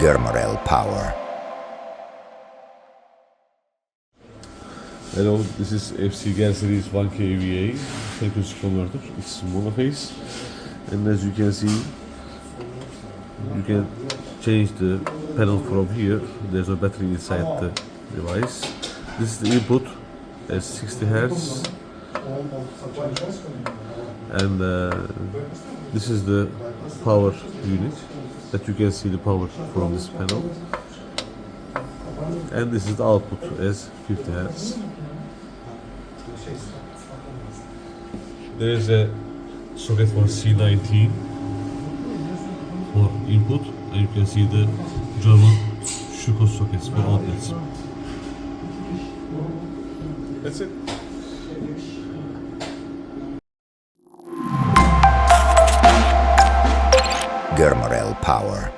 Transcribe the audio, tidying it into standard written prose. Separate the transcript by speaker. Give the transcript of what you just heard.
Speaker 1: Germarel power.
Speaker 2: Hello, this is FC-GER series 1 kVA frequency converter. It's monophase, and as you can see, you can change the panel from here. There's a battery inside the device. This is the input at 60 Hz, and this is the power unit that you can see the power from this panel, and this is the output as 50 Hz. There is a socket for C19 for input, and you can see the German Schuko sockets for outlets. That's it.
Speaker 1: Germarel power.